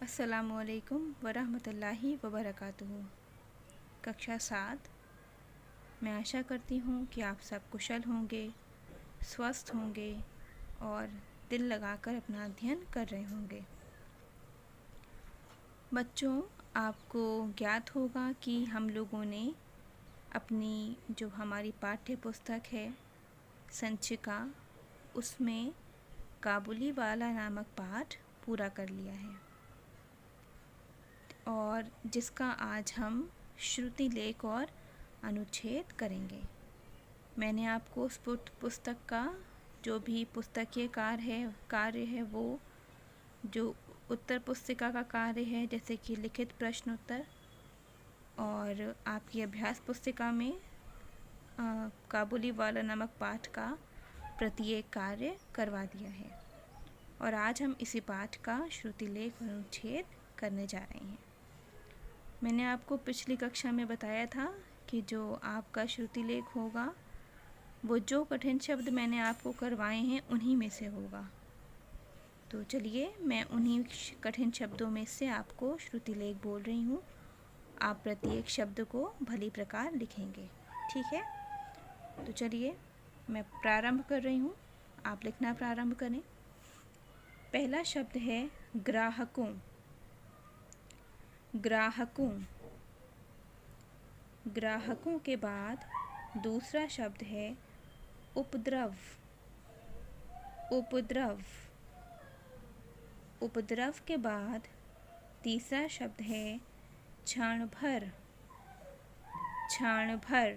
अस्सलामुअलैकुम वरहमतुल्लाहि वबरकातुहू। कक्षा 7। मैं आशा करती हूँ कि आप सब कुशल होंगे, स्वस्थ होंगे और दिल लगाकर अपना अध्ययन कर रहे होंगे। बच्चों, आपको ज्ञात होगा कि हम लोगों ने अपनी जो हमारी पाठ्य पुस्तक है संचिका, उसमें काबुलीवाला नामक पाठ पूरा कर लिया है और जिसका आज हम श्रुति लेख और अनुच्छेद करेंगे। मैंने आपको उस पुस्तक का जो भी पुस्तकीय कार्य है वो जो उत्तर पुस्तिका का कार्य है, जैसे कि लिखित प्रश्न उत्तर, और आपकी अभ्यास पुस्तिका में काबुलीवाला नामक पाठ का प्रत्येक कार्य करवा दिया है और आज हम इसी पाठ का श्रुति लेख अनुच्छेद करने जा रहे हैं। मैंने आपको पिछली कक्षा में बताया था कि जो आपका श्रुति लेख होगा वो जो कठिन शब्द मैंने आपको करवाए हैं उन्हीं में से होगा। तो चलिए, मैं उन्हीं कठिन शब्दों में से आपको श्रुति लेख बोल रही हूँ। आप प्रत्येक शब्द को भली प्रकार लिखेंगे, ठीक है? तो चलिए, मैं प्रारंभ कर रही हूँ, आप लिखना प्रारंभ करें। पहला शब्द है ग्राहकों। ग्राहकों। ग्राहकों के बाद दूसरा शब्द है उपद्रव। उपद्रव। उपद्रव के बाद तीसरा शब्द है क्षण भर। क्षण भर।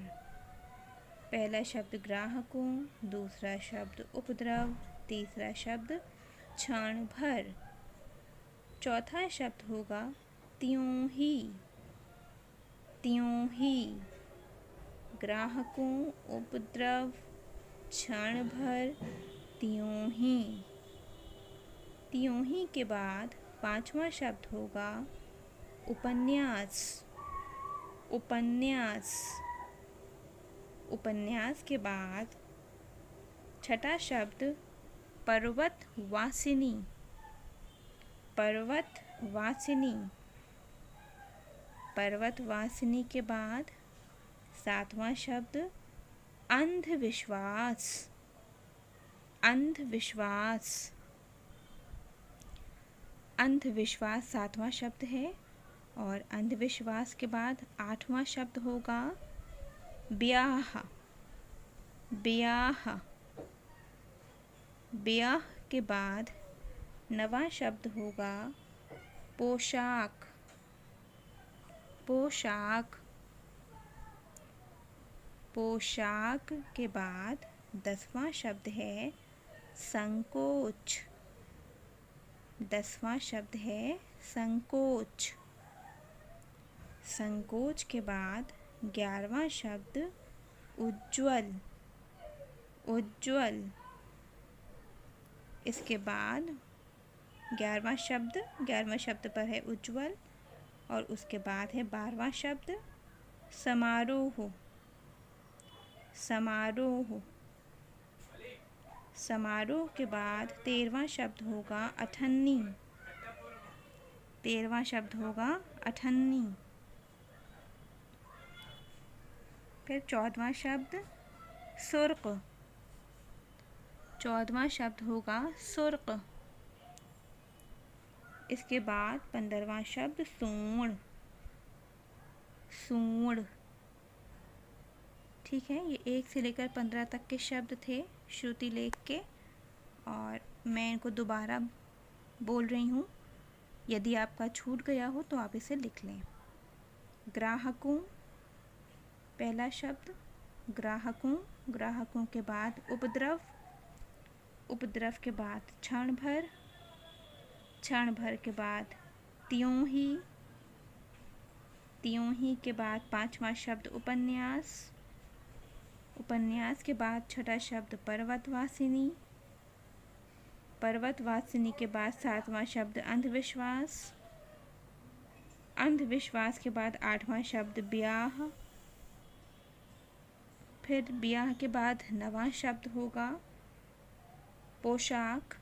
पहला शब्द ग्राहकों, दूसरा शब्द उपद्रव, तीसरा शब्द क्षण भर। चौथा शब्द होगा त्यों ही। त्यों ही। ग्राहकों, उपद्रव, क्षण भर, त्यों ही। त्यों ही के बाद पांचवा शब्द होगा उपन्यास। उपन्यास। उपन्यास के बाद छठा शब्द पर्वतवासिनी। पर्वतवासिनी। पर्वतवासिनी के बाद सातवां शब्द अंधविश्वास। अंधविश्वास। अंधविश्वास सातवां शब्द है और अंधविश्वास के बाद आठवां शब्द होगा ब्याह। ब्याह। ब्याह के बाद नवां शब्द होगा पोशाक। पोशाक। पोशाक के बाद 10वां शब्द है संकोच। 10वां शब्द है संकोच। संकोच के बाद 11वां शब्द उज्ज्वल। उज्ज्वल। इसके बाद 11वां शब्द पर है उज्ज्वल और उसके बाद है 12वां शब्द समारोह। समारोह। समारोह के बाद 13वां शब्द होगा अठन्नी। 13वां शब्द होगा अठन्नी। फिर 14वां शब्द सुर्क। 14वां शब्द होगा सुर्क। इसके बाद 15वां शब्द सूंड। सूंड। ठीक है, ये 1 से लेकर 15 तक के शब्द थे श्रुति लेख के और मैं इनको दोबारा बोल रही हूँ। यदि आपका छूट गया हो तो आप इसे लिख लें। ग्राहकों, पहला शब्द ग्राहकों। ग्राहकों के बाद उपद्रव। उपद्रव के बाद क्षण भर। क्षण भर के बाद त्यों ही। त्यों ही के बाद 5वां शब्द उपन्यास। उपन्यास के बाद छठा शब्द पर्वतवासिनी। पर्वतवासिनी के बाद 7वां शब्द अंधविश्वास। अंधविश्वास के बाद 8वां शब्द ब्याह। फिर ब्याह के बाद 9वां शब्द होगा पोशाक।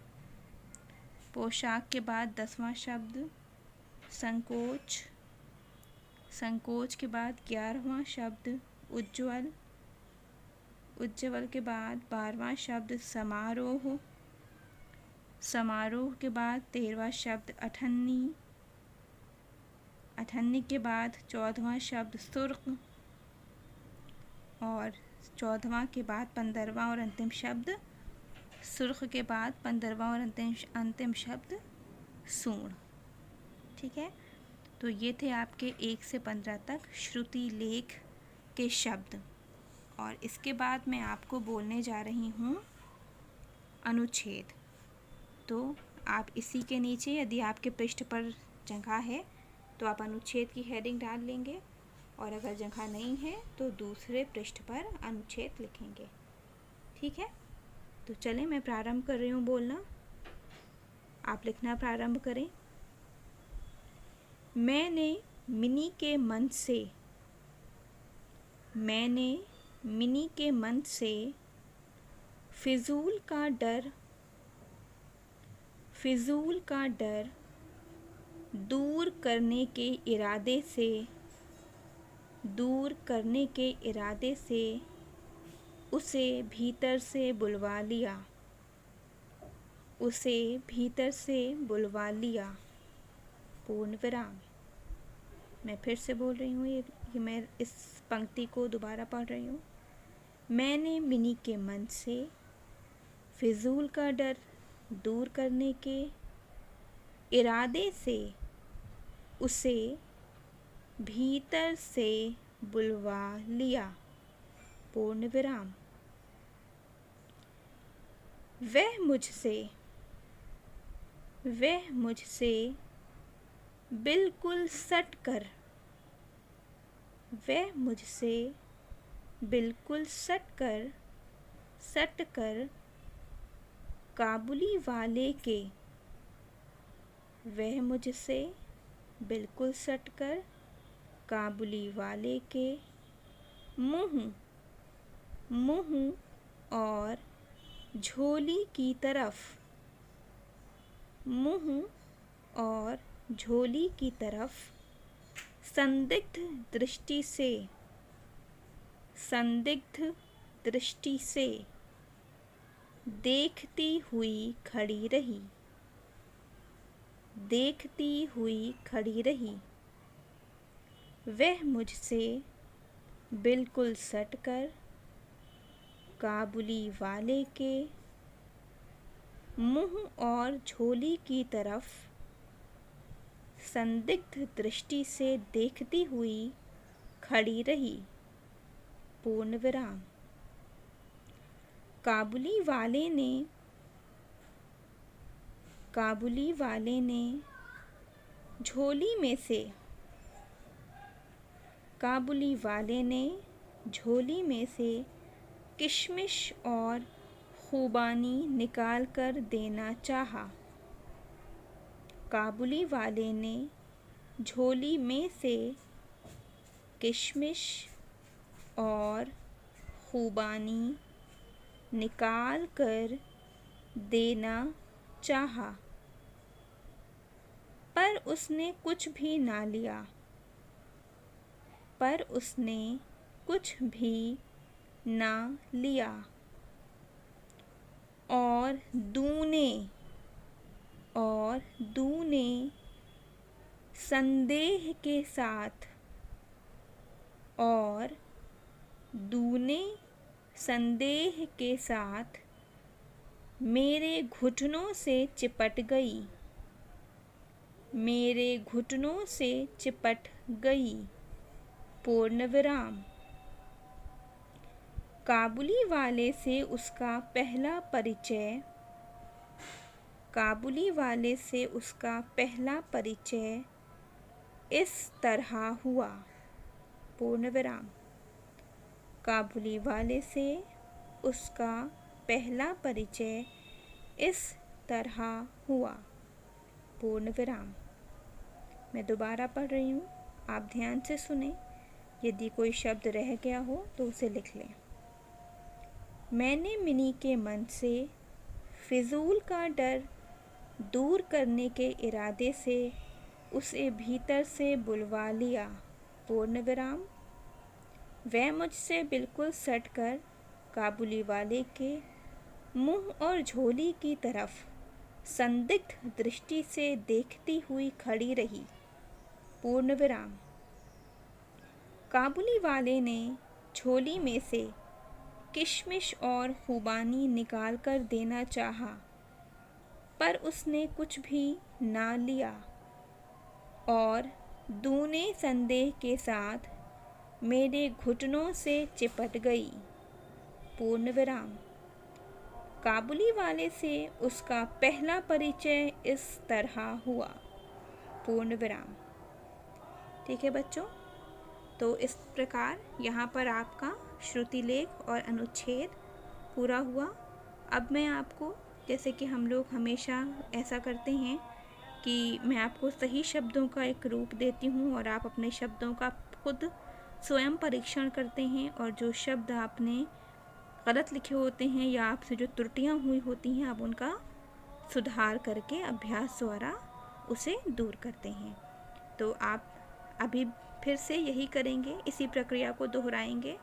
पोशाक के बाद 10वां शब्द संकोच, संकोच के बाद 11वां शब्द उज्ज्वल, उज्ज्वल के बाद 12वां शब्द समारोह, समारोह के बाद 13वां शब्द अठन्नी, अठन्नी के बाद 14वां शब्द सुर्ख और 14वां के बाद 15वां और अंतिम शब्द सुर्ख के बाद 15वां और अंतिम शब्द सूर्ण। ठीक है, तो ये थे आपके 1 से 15 तक श्रुति लेख के शब्द। और इसके बाद मैं आपको बोलने जा रही हूँ अनुच्छेद। तो आप इसी के नीचे यदि आपके पृष्ठ पर जगह है तो आप अनुच्छेद की हेडिंग डाल लेंगे, और अगर जगह नहीं है तो दूसरे पृष्ठ पर अनुच्छेद लिखेंगे। ठीक है, तो चलें मैं प्रारंभ कर रही हूँ बोलना, आप लिखना प्रारंभ करें। मैंने मिनी के मन से, मैंने मिनी के मन से फिजूल का डर, फिजूल का डर दूर करने के इरादे से, दूर करने के इरादे से उसे भीतर से बुलवा लिया, उसे भीतर से बुलवा लिया, पूर्ण विराम। मैं फिर से बोल रही हूँ, ये मैं इस पंक्ति को दोबारा पढ़ रही हूँ। मैंने मिनी के मन से फिजूल का डर दूर करने के इरादे से उसे भीतर से बुलवा लिया, पूर्ण विराम। वह मुझसे, वह मुझसे बिल्कुल सट कर, वह मुझसे बिल्कुल सट कर काबुली वाले के, वह मुझसे बिल्कुल सट कर काबुली वाले के मुंह, मुंह और झोली की तरफ, मुंह और झोली की तरफ संदिग्ध दृष्टि से, संदिग्ध दृष्टि से देखती हुई खड़ी रही, देखती हुई खड़ी रही। वह मुझसे बिल्कुल सट कर काबुली वाले के मुंह और झोली की तरफ संदिग्ध दृष्टि से देखती हुई खड़ी रही, पूर्ण विराम। काबुली वाले ने, काबुली वाले ने झोली में से, काबुली वाले ने झोली में से किशमिश और खूबानी निकाल कर देना चाहा, काबुली वाले ने झोली में से किशमिश और खूबानी निकाल कर देना चाहा, पर उसने कुछ भी ना लिया, पर उसने कुछ भी ना लिया। और दूने, और दूने संदेह के साथ, और दूने संदेह के साथ मेरे घुटनों से चिपट गई, मेरे घुटनों से चिपट गई, पूर्ण विराम। काबुली वाले से उसका पहला परिचय, काबुली वाले से उसका पहला परिचय इस तरह हुआ, पूर्ण विराम। काबुली वाले से उसका पहला परिचय इस तरह हुआ, पूर्ण विराम। मैं दोबारा पढ़ रही हूँ, आप ध्यान से सुने, यदि कोई शब्द रह गया हो तो उसे लिख लें। मैंने मिनी के मन से फिजूल का डर दूर करने के इरादे से उसे भीतर से बुलवा लिया, पूर्ण विराम। वह मुझसे बिल्कुल सटकर काबुली वाले के मुंह और झोली की तरफ संदिग्ध दृष्टि से देखती हुई खड़ी रही, पूर्ण विराम। काबुली वाले ने झोली में से किशमिश और खुबानी निकाल कर देना चाहा, पर उसने कुछ भी ना लिया और दूने संदेह के साथ मेरे घुटनों से चिपट गई, पूर्ण विराम। काबुली वाले से उसका पहला परिचय इस तरह हुआ, पूर्ण विराम। ठीक है बच्चों, तो इस प्रकार यहाँ पर आपका श्रुतिलेख और अनुच्छेद पूरा हुआ। अब मैं आपको, जैसे कि हम लोग हमेशा ऐसा करते हैं कि मैं आपको सही शब्दों का एक रूप देती हूँ और आप अपने शब्दों का खुद स्वयं परीक्षण करते हैं, और जो शब्द आपने गलत लिखे होते हैं या आपसे जो त्रुटियाँ हुई होती हैं, आप उनका सुधार करके अभ्यास द्वारा उसे दूर करते हैं। तो आप अभी फिर से यही करेंगे, इसी प्रक्रिया को दोहराएंगे।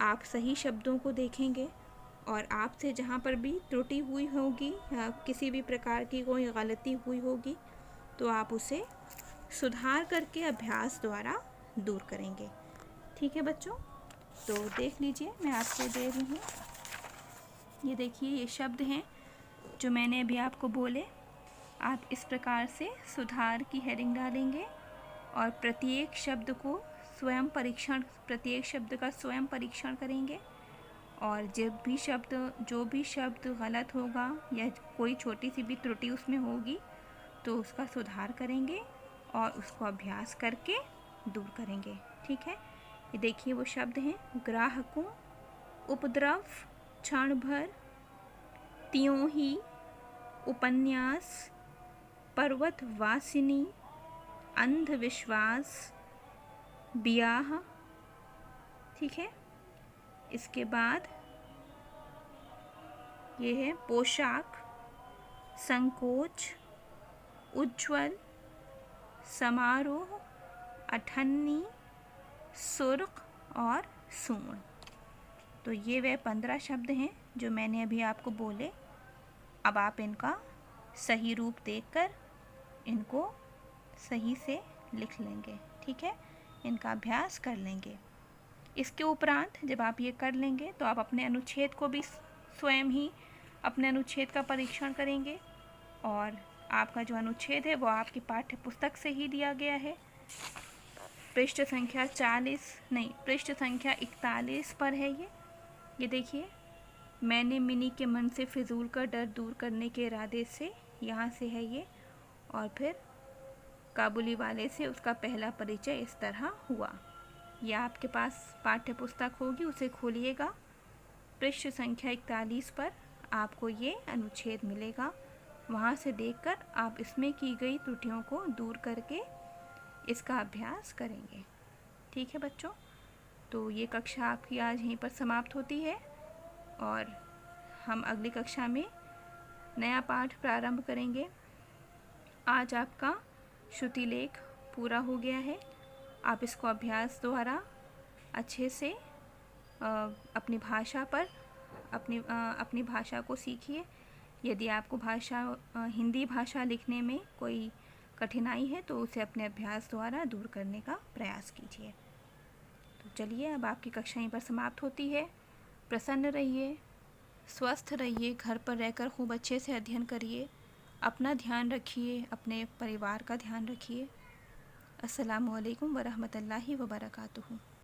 आप सही शब्दों को देखेंगे और आपसे जहाँ पर भी त्रुटि हुई होगी या किसी भी प्रकार की कोई गलती हुई होगी तो आप उसे सुधार करके अभ्यास द्वारा दूर करेंगे। ठीक है बच्चों, तो देख लीजिए, मैं आपको दे रही हूँ। ये देखिए, ये शब्द हैं जो मैंने अभी आपको बोले। आप इस प्रकार से सुधार की हेडिंग डालेंगे और प्रत्येक शब्द का स्वयं परीक्षण करेंगे, और जो भी शब्द गलत होगा या कोई छोटी सी भी त्रुटि उसमें होगी तो उसका सुधार करेंगे और उसको अभ्यास करके दूर करेंगे। ठीक है, ये देखिए वो शब्द हैं: ग्राहकों, उपद्रव, क्षण भर, त्यों ही, उपन्यास, पर्वतवासिनी, अंधविश्वास, ब्याह। ठीक है, इसके बाद ये है पोशाक, संकोच, उज्ज्वल, समारोह, अठन्नी, सुर्ख और सूर्ण। तो ये वे 15 शब्द हैं जो मैंने अभी आपको बोले। अब आप इनका सही रूप देखकर इनको सही से लिख लेंगे। ठीक है, इनका अभ्यास कर लेंगे। इसके उपरांत जब आप ये कर लेंगे तो आप अपने अनुच्छेद को भी स्वयं ही अपने अनुच्छेद का परीक्षण करेंगे, और आपका जो अनुच्छेद है वो आपकी पाठ्य पुस्तक से ही दिया गया है। पृष्ठ संख्या 41 पर है ये देखिए, मैंने मिनी के मन से फिजूल का डर दूर करने के इरादे से, यहाँ से है ये, और फिर काबुली वाले से उसका पहला परिचय इस तरह हुआ। यह आपके पास पाठ्य पुस्तक होगी, उसे खोलिएगा। पृष्ठ संख्या 41 पर आपको ये अनुच्छेद मिलेगा। वहाँ से देखकर आप इसमें की गई त्रुटियों को दूर करके इसका अभ्यास करेंगे। ठीक है बच्चों, तो ये कक्षा आपकी आज यहीं पर समाप्त होती है और हम अगली कक्षा में नया पाठ प्रारंभ करेंगे। आज आपका श्रुतिलेख पूरा हो गया है। आप इसको अभ्यास द्वारा अच्छे से अपनी भाषा को सीखिए। यदि आपको हिंदी भाषा लिखने में कोई कठिनाई है तो उसे अपने अभ्यास द्वारा दूर करने का प्रयास कीजिए। तो चलिए, अब आपकी कक्षा यहीं पर समाप्त होती है। प्रसन्न रहिए, स्वस्थ रहिए, घर पर रहकर खूब अच्छे से अध्ययन करिए, अपना ध्यान रखिए, अपने परिवार का ध्यान रखिए। अस्सलामु अलैकुम वरहमतुल्लाहि वबरकातुहू।